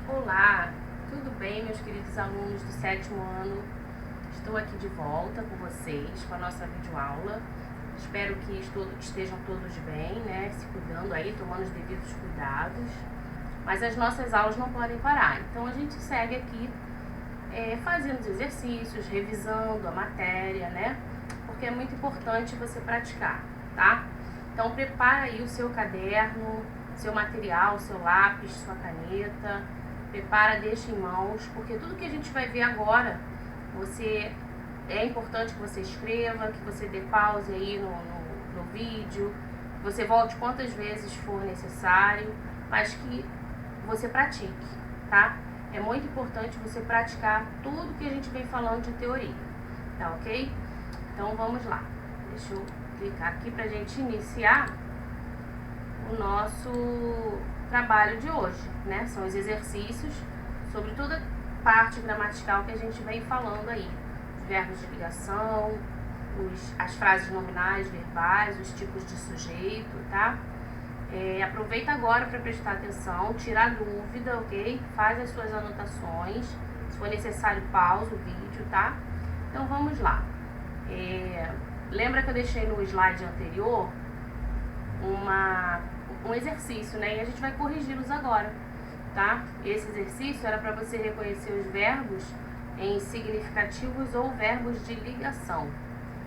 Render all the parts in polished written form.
Olá, tudo bem, meus queridos alunos do 7º ano? Estou aqui de volta com vocês, com a nossa videoaula. Espero que estejam todos bem, né? Se cuidando aí, tomando os devidos cuidados. Mas as nossas aulas não podem parar, então a gente segue aqui fazendo os exercícios, revisando a matéria, né? Porque é muito importante você praticar, tá? Então prepara aí o seu caderno, seu material, seu lápis, sua caneta. Prepara, deixa em mãos, porque tudo que a gente vai ver agora, é importante que você escreva, que você dê pause aí no vídeo, que você volte quantas vezes for necessário, mas que você pratique, tá? É muito importante você praticar tudo que a gente vem falando de teoria, tá ok? Então vamos lá. Deixa eu clicar aqui pra gente iniciar o nosso trabalho de hoje, né? São os exercícios sobre toda parte gramatical que a gente vem falando aí. Os verbos de ligação, as frases nominais, verbais, os tipos de sujeito, tá? Aproveita agora para prestar atenção, tirar dúvida, ok? Faz as suas anotações, se for necessário pausa o vídeo, tá? Então vamos lá. Lembra que eu deixei no slide anterior um exercício, né? E a gente vai corrigi-los agora, tá? Esse exercício era para você reconhecer os verbos em significativos ou verbos de ligação.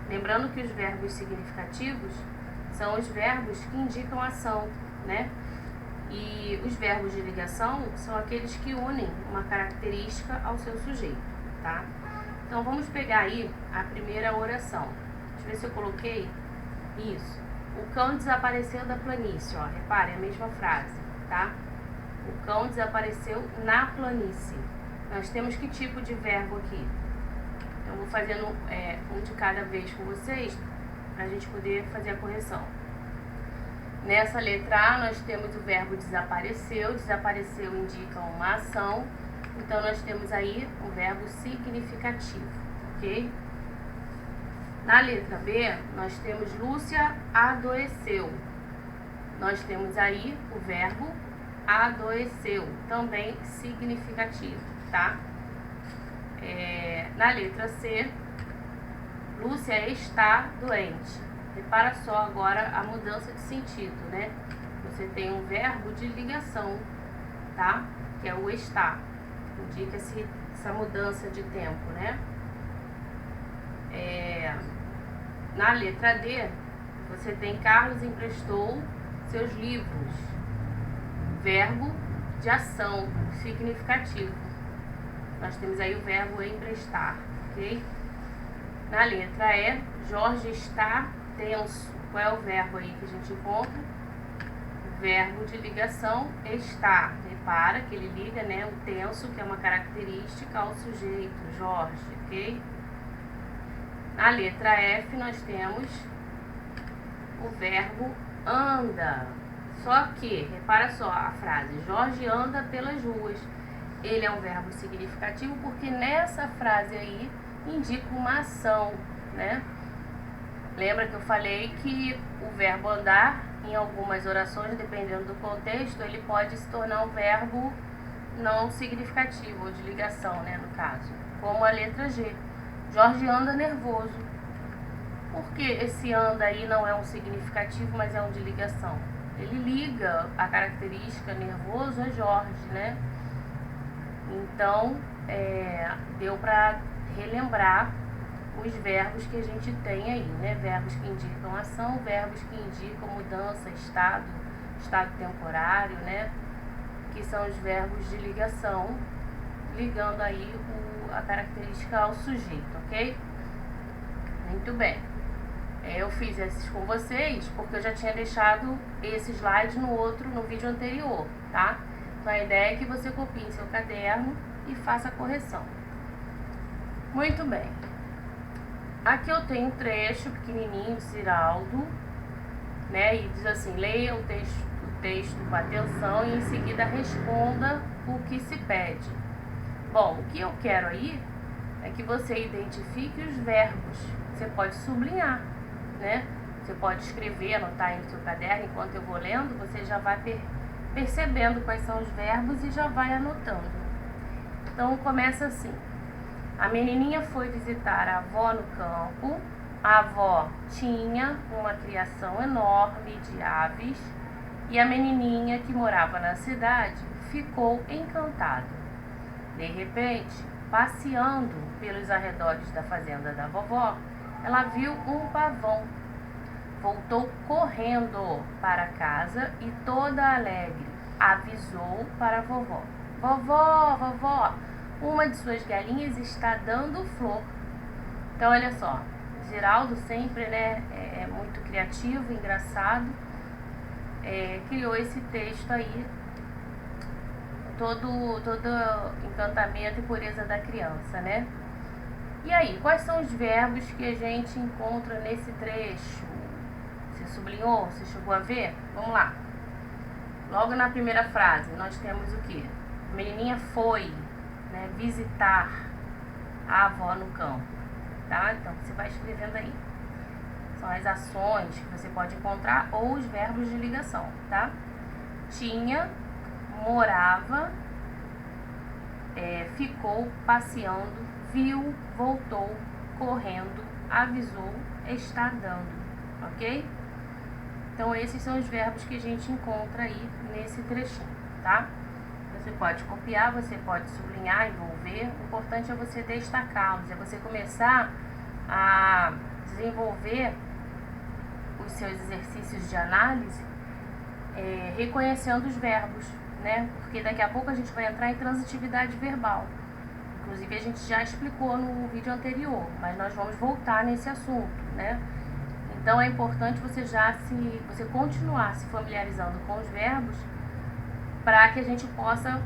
Lembrando que os verbos significativos são os verbos que indicam ação, né? E os verbos de ligação são aqueles que unem uma característica ao seu sujeito, tá? Então vamos pegar aí a primeira oração. Deixa eu ver se eu coloquei isso. O cão desapareceu da planície, ó. Repare, é a mesma frase, tá? O cão desapareceu na planície. Nós temos que tipo de verbo aqui? Então, eu vou fazendo um de cada vez com vocês, para a gente poder fazer a correção. Nessa letra A, nós temos o verbo desapareceu. Desapareceu indica uma ação. Então, nós temos aí o verbo significativo, ok? Na letra B, nós temos Lúcia adoeceu. Nós temos aí o verbo adoeceu, também significativo, tá? Na letra C, Lúcia está doente. Repara só agora a mudança de sentido, né? Você tem um verbo de ligação, tá? Que é o está. Indica essa mudança de tempo, né? Na letra D, você tem Carlos emprestou seus livros. Verbo de ação, significativo. Nós temos aí o verbo emprestar, ok? Na letra E, Jorge está tenso. Qual é o verbo aí que a gente encontra? O verbo de ligação está. Repara que ele liga, né, o tenso, que é uma característica, ao sujeito, Jorge, ok? Na letra F, nós temos o verbo anda. Só que, repara só a frase, Jorge anda pelas ruas. Ele é um verbo significativo porque nessa frase aí indica uma ação, né? Lembra que eu falei que o verbo andar, em algumas orações, dependendo do contexto, ele pode se tornar um verbo não significativo, ou de ligação, né, no caso. Como a letra G. Jorge anda nervoso. Porque esse anda aí não é um significativo, mas é um de ligação. Ele liga a característica nervoso a Jorge, né? Então, deu para relembrar os verbos que a gente tem aí, né? Verbos que indicam ação, verbos que indicam mudança, estado temporário, né? Que são os verbos de ligação, ligando aí a característica ao sujeito, ok? Muito bem. Eu fiz esses com vocês porque eu já tinha deixado esse slide no vídeo anterior, tá? Então a ideia é que você copie em seu caderno e faça a correção. Muito bem. Aqui eu tenho um trecho pequenininho de Ziraldo, né? E diz assim, leia o texto com atenção e em seguida responda o que se pede. Bom, o que eu quero aí é que você identifique os verbos. Você pode sublinhar, né? Você pode escrever, anotar aí no seu caderno, enquanto eu vou lendo, você já vai percebendo quais são os verbos e já vai anotando. Então começa assim: a menininha foi visitar a avó no campo. A avó tinha uma criação enorme de aves e a menininha, que morava na cidade, ficou encantada. De repente, passeando pelos arredores da fazenda da vovó, ela viu um pavão. Voltou correndo para casa e, toda alegre, avisou para a vovó: Vovó, vovó, uma de suas galinhas está dando flor. Então, olha só, Ziraldo sempre, né, é muito criativo, engraçado, criou esse texto aí, todo encantamento e pureza da criança, né? E aí, quais são os verbos que a gente encontra nesse trecho? Você sublinhou? Você chegou a ver? Vamos lá. Logo na primeira frase, nós temos o quê? A menininha foi, né, visitar a avó no campo, tá? Então, você vai escrevendo aí. São as ações que você pode encontrar ou os verbos de ligação, tá? Tinha, morava, ficou, passeando, viu, voltou, correndo, avisou, está dando, ok? Então, esses são os verbos que a gente encontra aí nesse trechinho, tá? Você pode copiar, você pode sublinhar, envolver. O importante é você destacá-los, é você começar a desenvolver os seus exercícios de análise reconhecendo os verbos, né? Porque daqui a pouco a gente vai entrar em transitividade verbal. Inclusive, a gente já explicou no vídeo anterior, mas nós vamos voltar nesse assunto, né? Então, é importante você continuar se familiarizando com os verbos para que a gente possa,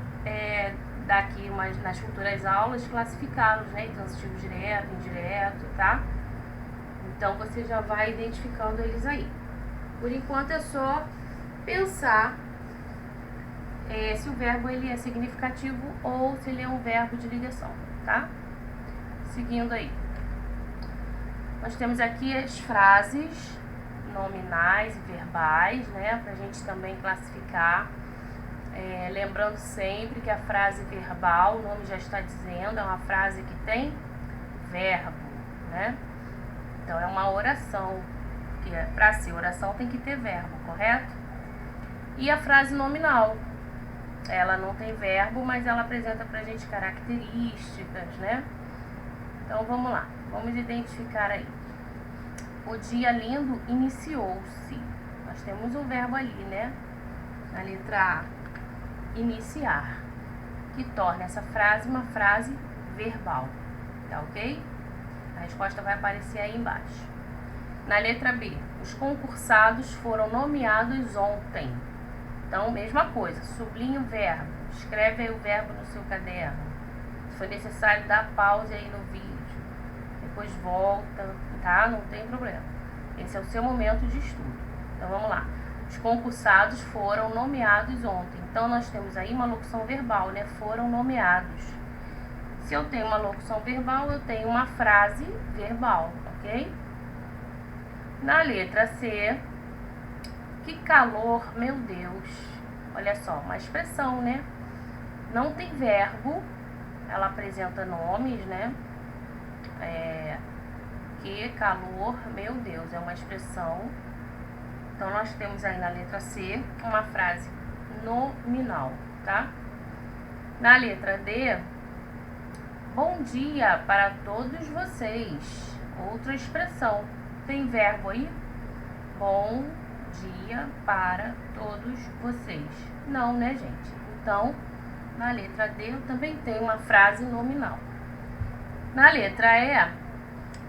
daqui nas futuras aulas, classificá-los, né? Transitivo direto, indireto, tá? Então, você já vai identificando eles aí. Por enquanto, é só pensar se o verbo ele é significativo ou se ele é um verbo de ligação, tá? Seguindo aí. Nós temos aqui as frases nominais e verbais, né? Pra gente também classificar. Lembrando sempre que a frase verbal, o nome já está dizendo, é uma frase que tem verbo, né? Então, é uma oração, que para ser oração tem que ter verbo, correto? E a frase nominal, ela não tem verbo, mas ela apresenta pra gente características, né? Então, vamos lá, vamos identificar aí. O dia lindo iniciou-se. Nós temos um verbo ali, né? Na letra A, iniciar, que torna essa frase uma frase verbal, tá ok? A resposta vai aparecer aí embaixo. Na letra B, os concursados foram nomeados ontem. Então, mesma coisa, sublinha o verbo, escreve aí o verbo no seu caderno. Se for necessário, dá pausa aí no vídeo, depois volta, tá? Não tem problema. Esse é o seu momento de estudo. Então, vamos lá. Os concursados foram nomeados ontem. Então, nós temos aí uma locução verbal, né? Foram nomeados. Se eu tenho uma locução verbal, eu tenho uma frase verbal, ok? Na letra C, que calor, meu Deus. Olha só, uma expressão, né? Não tem verbo, ela apresenta nomes, né? Que calor, meu Deus, é uma expressão. Então, nós temos aí na letra C uma frase nominal, tá? Na letra D, bom dia para todos vocês. Outra expressão. Tem verbo aí? Bom dia para todos vocês. Não, né, gente? Então, na letra D eu também tenho uma frase nominal. Na letra E,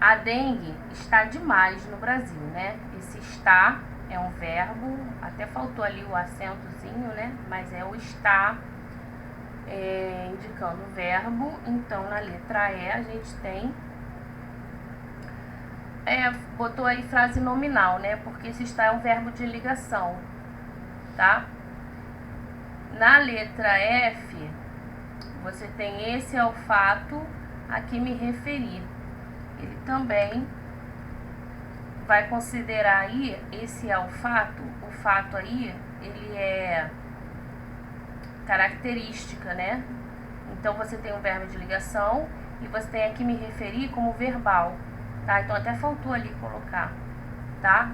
a dengue está demais no Brasil, né? Esse está é um verbo, até faltou ali o acentozinho, né? Mas é o está indicando o verbo. Então, na letra E a gente tem botou aí frase nominal, né? Porque esse está é um verbo de ligação, tá? Na letra F, você tem esse é o fato a que me referi. Ele também vai considerar aí esse é o fato aí, ele é característica, né? Então, você tem um verbo de ligação e você tem aqui me referir como verbal, tá? Então, até faltou ali colocar, tá?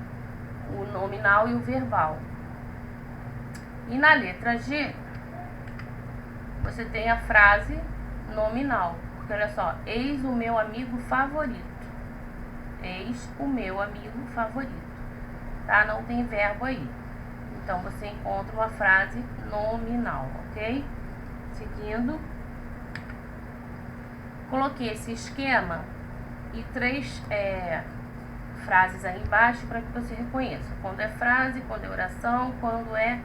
O nominal e o verbal. E na letra G, você tem a frase nominal. Porque, olha só, eis o meu amigo favorito. Eis o meu amigo favorito, tá? Não tem verbo aí. Então, você encontra uma frase nominal, ok? Seguindo, coloquei esse esquema e 3 frases aí embaixo para que você reconheça. Quando é frase, quando é oração, quando é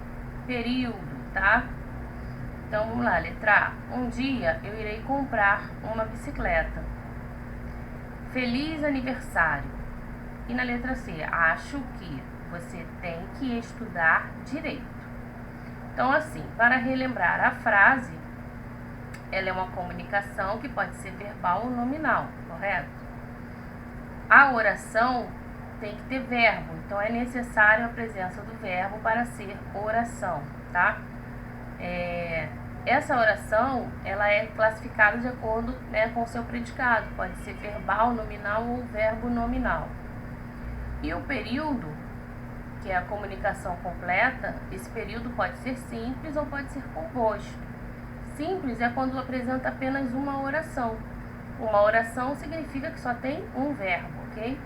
período, tá? Então, vamos lá, letra A. Um dia eu irei comprar uma bicicleta. Feliz aniversário. E na letra C, acho que você tem que estudar direito. Então, assim, para relembrar a frase, ela é uma comunicação que pode ser verbal ou nominal, correto? A oração tem que ter verbo, então é necessário a presença do verbo para ser oração, tá? Essa oração, ela é classificada de acordo, né, com o seu predicado, pode ser verbal, nominal ou verbo nominal. E o período, que é a comunicação completa, esse período pode ser simples ou pode ser composto. Simples é quando apresenta apenas uma oração. Uma oração significa que só tem um verbo, ok?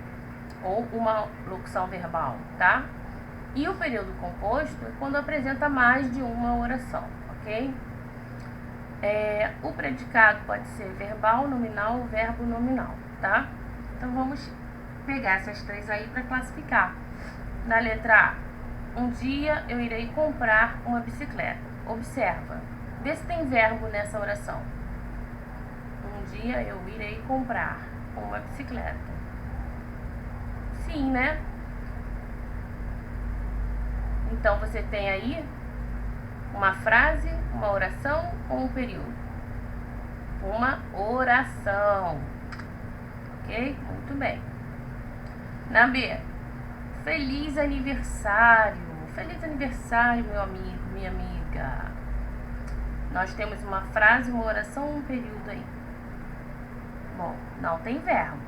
Ou uma locução verbal, tá? E o período composto é quando apresenta mais de uma oração, ok? O predicado pode ser verbal, nominal ou verbo nominal, tá? Então, vamos pegar essas 3 aí para classificar. Na letra A, um dia eu irei comprar uma bicicleta. Observa, vê se tem verbo nessa oração. Um dia eu irei comprar uma bicicleta. Sim, né? Então, você tem aí uma frase, uma oração ou um período? Uma oração. Ok? Muito bem. Na B, feliz aniversário. Feliz aniversário, meu amigo, minha amiga. Nós temos uma frase, uma oração ou um período aí? Bom, não tem verbo.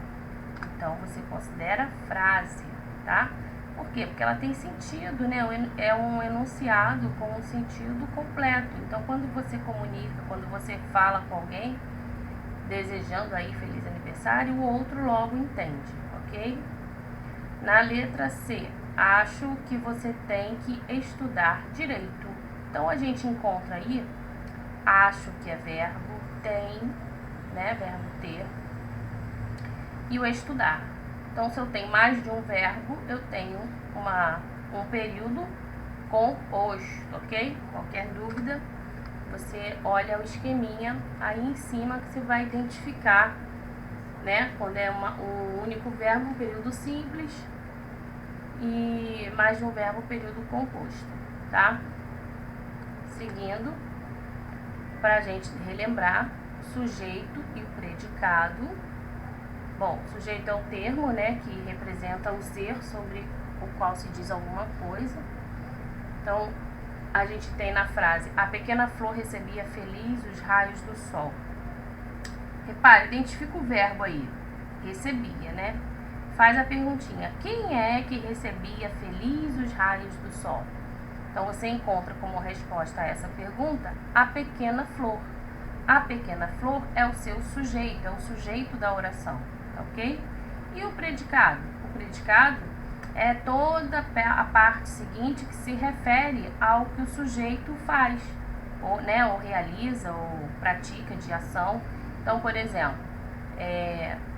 Então, você considera frase, tá? Por quê? Porque ela tem sentido, né? É um enunciado com um sentido completo. Então, quando você comunica, quando você fala com alguém, desejando aí feliz aniversário, o outro logo entende, ok? Na letra C, acho que você tem que estudar direito. Então, a gente encontra aí, acho que é verbo, tem, né? Verbo ter. E o estudar. Então, se eu tenho mais de um verbo, eu tenho um período composto, ok? Qualquer dúvida, você olha o esqueminha aí em cima que você vai identificar, né? Quando é um único verbo, um período simples, e mais de um verbo, período composto, tá? Seguindo, para a gente relembrar, sujeito e predicado. Bom, sujeito é o termo, né, que representa o ser sobre o qual se diz alguma coisa. Então, a gente tem na frase, a pequena flor recebia feliz os raios do sol. Repare, identifica o verbo aí, recebia, né? Faz a perguntinha, quem é que recebia feliz os raios do sol? Então, você encontra como resposta a essa pergunta, a pequena flor. A pequena flor é o seu sujeito, é o sujeito da oração. Ok? E o predicado? O predicado é toda a parte seguinte que se refere ao que o sujeito faz, ou, né, ou realiza, ou pratica de ação. Então, por exemplo,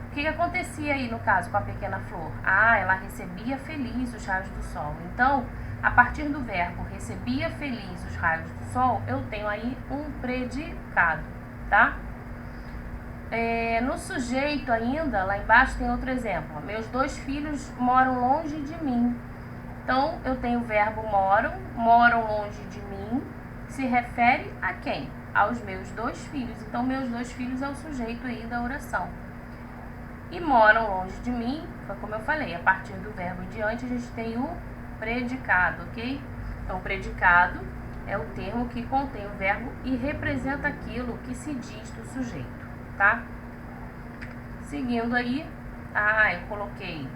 o que acontecia aí no caso com a pequena flor? Ela recebia feliz os raios do sol. Então, a partir do verbo recebia feliz os raios do sol, eu tenho aí um predicado, tá? No sujeito ainda, lá embaixo tem outro exemplo. Meus 2 filhos moram longe de mim. Então, eu tenho o verbo moram longe de mim, se refere a quem? Aos meus 2 filhos. Então, meus 2 filhos é o sujeito aí da oração. E moram longe de mim, foi como eu falei, a partir do verbo em diante a gente tem o predicado, ok? Então, o predicado é o termo que contém o verbo e representa aquilo que se diz do sujeito, tá? Seguindo aí, eu coloquei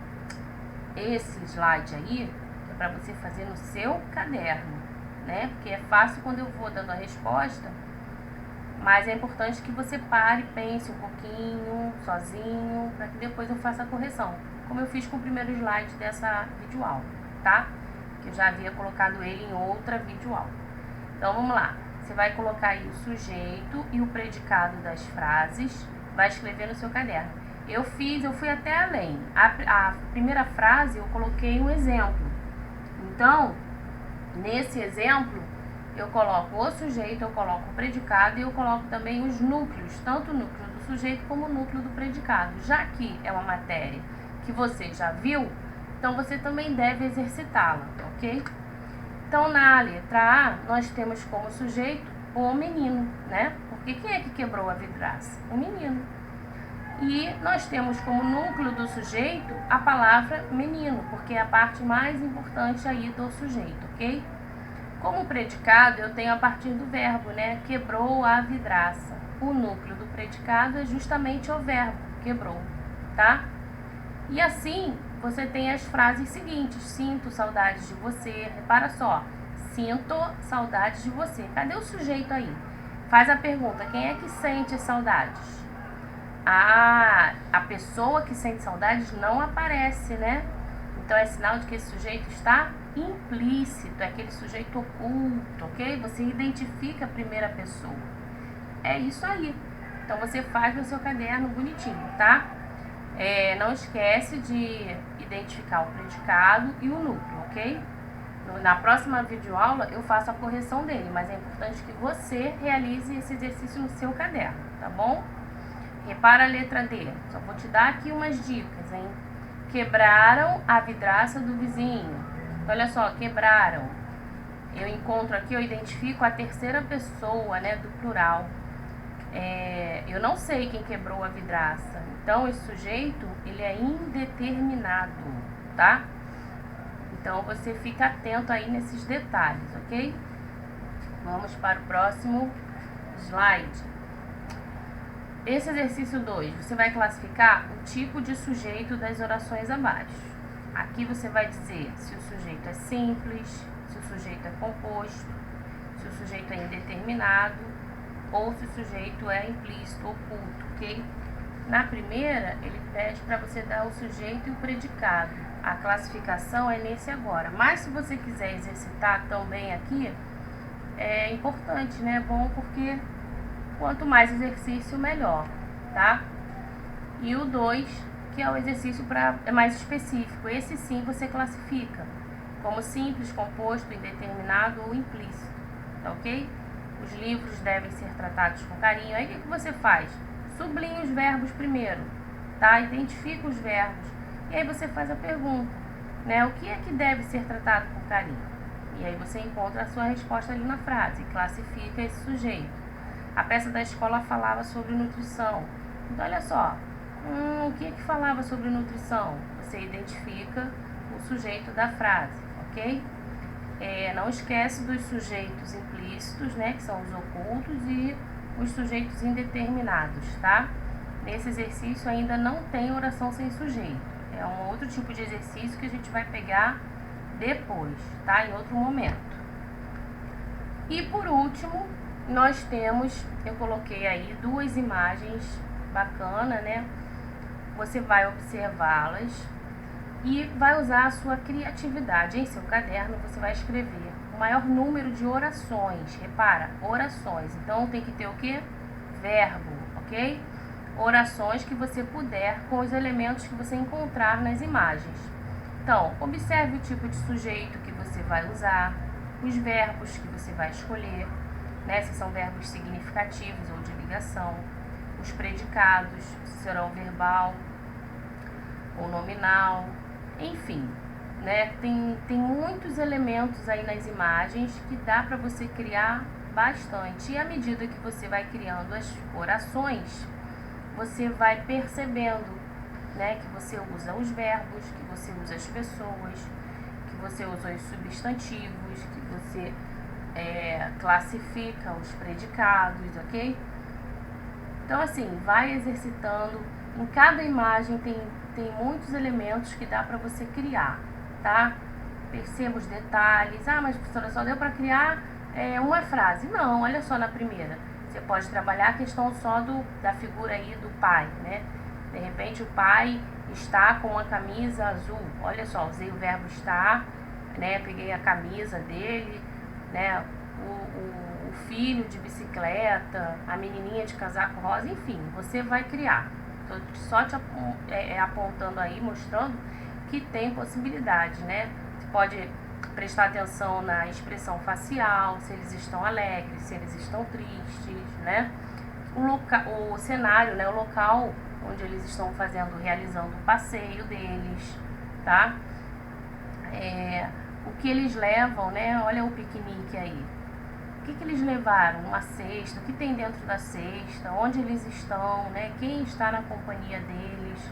esse slide aí, que é para você fazer no seu caderno, né? Porque é fácil quando eu vou dando a resposta, mas é importante que você pare, pense um pouquinho, sozinho, para que depois eu faça a correção, como eu fiz com o primeiro slide dessa videoaula, tá? Que eu já havia colocado ele em outra videoaula. Então, vamos lá. Você vai colocar aí o sujeito e o predicado das frases, vai escrever no seu caderno. Eu fui até além. A primeira frase eu coloquei um exemplo. Então, nesse exemplo, eu coloco o sujeito, eu coloco o predicado e eu coloco também os núcleos, tanto o núcleo do sujeito como o núcleo do predicado. Já que é uma matéria que você já viu, então você também deve exercitá-la, ok? Então, na letra A, nós temos como sujeito o menino, né? Porque quem é que quebrou a vidraça? O menino. E nós temos como núcleo do sujeito a palavra menino, porque é a parte mais importante aí do sujeito, ok? Como predicado, eu tenho a partir do verbo, né? Quebrou a vidraça. O núcleo do predicado é justamente o verbo, quebrou, tá? E assim, você tem as frases seguintes: sinto saudades de você. Repara só, sinto saudades de você. Cadê o sujeito aí? Faz a pergunta, quem é que sente saudades? A pessoa que sente saudades não aparece, né? Então, é sinal de que esse sujeito está implícito, é aquele sujeito oculto, ok? Você identifica a primeira pessoa. É isso aí. Então, você faz no seu caderno bonitinho, tá? Não esquece de identificar o predicado e o núcleo, ok? Na próxima videoaula eu faço a correção dele, mas é importante que você realize esse exercício no seu caderno, tá bom? Repara a letra D. Só vou te dar aqui umas dicas, hein? Quebraram a vidraça do vizinho. Olha só, quebraram. Eu encontro aqui, eu identifico a terceira pessoa, né, do plural. Eu não sei quem quebrou a vidraça. Então, esse sujeito, ele é indeterminado, tá? Então, você fica atento aí nesses detalhes, ok? Vamos para o próximo slide. Esse exercício 2, você vai classificar o tipo de sujeito das orações abaixo. Aqui você vai dizer se o sujeito é simples, se o sujeito é composto, se o sujeito é indeterminado ou se o sujeito é implícito, oculto, ok? Na primeira, ele pede para você dar o sujeito e o predicado. A classificação é nesse agora. Mas se você quiser exercitar também aqui, é importante, né? É bom porque quanto mais exercício, melhor, tá? E o 2, que é o exercício é mais específico. Esse sim você classifica como simples, composto, indeterminado ou implícito, tá ok? Os livros devem ser tratados com carinho. Aí o que você faz? Sublinha os verbos primeiro, tá? Identifica os verbos. E aí você faz a pergunta, né? O que é que deve ser tratado com carinho? E aí você encontra a sua resposta ali na frase e classifica esse sujeito. A peça da escola falava sobre nutrição. Então, olha só. O que é que falava sobre nutrição? Você identifica o sujeito da frase, ok? Não esquece dos sujeitos implícitos, né? Que são os ocultos e os sujeitos indeterminados, tá? Nesse exercício ainda não tem oração sem sujeito. É um outro tipo de exercício que a gente vai pegar depois, tá? Em outro momento. E por último, nós temos, eu coloquei aí 2 imagens bacanas, né? Você vai observá-las e vai usar a sua criatividade. Em seu caderno você vai escrever o maior número de orações. Repara, orações. Então tem que ter o quê? Verbo, ok? Orações que você puder com os elementos que você encontrar nas imagens. Então, observe o tipo de sujeito que você vai usar, os verbos que você vai escolher, né? Se são verbos significativos ou de ligação, os predicados, se serão verbal ou nominal, enfim, né? Tem muitos elementos aí nas imagens que dá para você criar bastante. E à medida que você vai criando as orações, você vai percebendo, né, que você usa os verbos, que você usa as pessoas, que você usa os substantivos, que você classifica os predicados, ok? Então, assim, vai exercitando. Em cada imagem tem muitos elementos que dá para você criar, tá? Perceba os detalhes. Ah, mas professora, só deu para criar uma frase. Não, olha só na primeira. Você pode trabalhar a questão só da figura aí do pai, né? De repente o pai está com uma camisa azul. Olha só, usei o verbo estar, né? Peguei a camisa dele, né? O filho de bicicleta, a menininha de casaco rosa, enfim, você vai criar. Tô só te apontando aí, mostrando que tem possibilidade, né? Você pode prestar atenção na expressão facial, se eles estão alegres, se eles estão tristes, né? O cenário, né? O local onde eles estão realizando o passeio deles, tá? O que eles levam, né? Olha o piquenique aí. O que eles levaram? Uma cesta, o que tem dentro da cesta, onde eles estão, né? Quem está na companhia deles.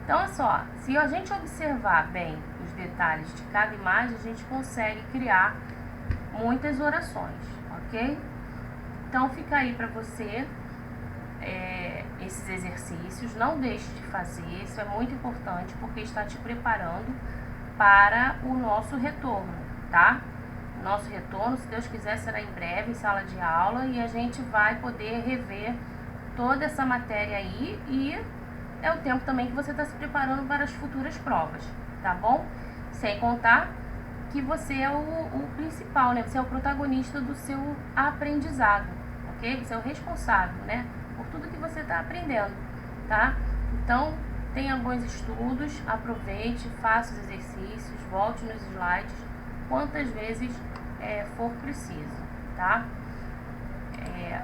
Então, é só, se a gente observar bem os detalhes de cada imagem, a gente consegue criar muitas orações, ok? Então, fica aí para você esses exercícios. Não deixe de fazer, isso é muito importante, porque está te preparando para o nosso retorno, tá? Nosso retorno, se Deus quiser, será em breve, em sala de aula, e a gente vai poder rever toda essa matéria aí, e é o tempo também que você está se preparando para as futuras provas, tá bom? Sem contar que você é o principal, né? Você é o protagonista do seu aprendizado, ok? Você é o responsável, né? Por tudo que você está aprendendo, tá? Então, tenha bons estudos, aproveite, faça os exercícios, volte nos slides quantas vezes for preciso, tá?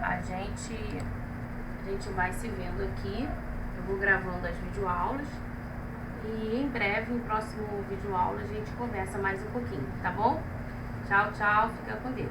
A gente vai se vendo aqui. Eu vou gravando as videoaulas e em breve, no próximo videoaula, a gente conversa mais um pouquinho, tá bom? Tchau, tchau, fica com Deus.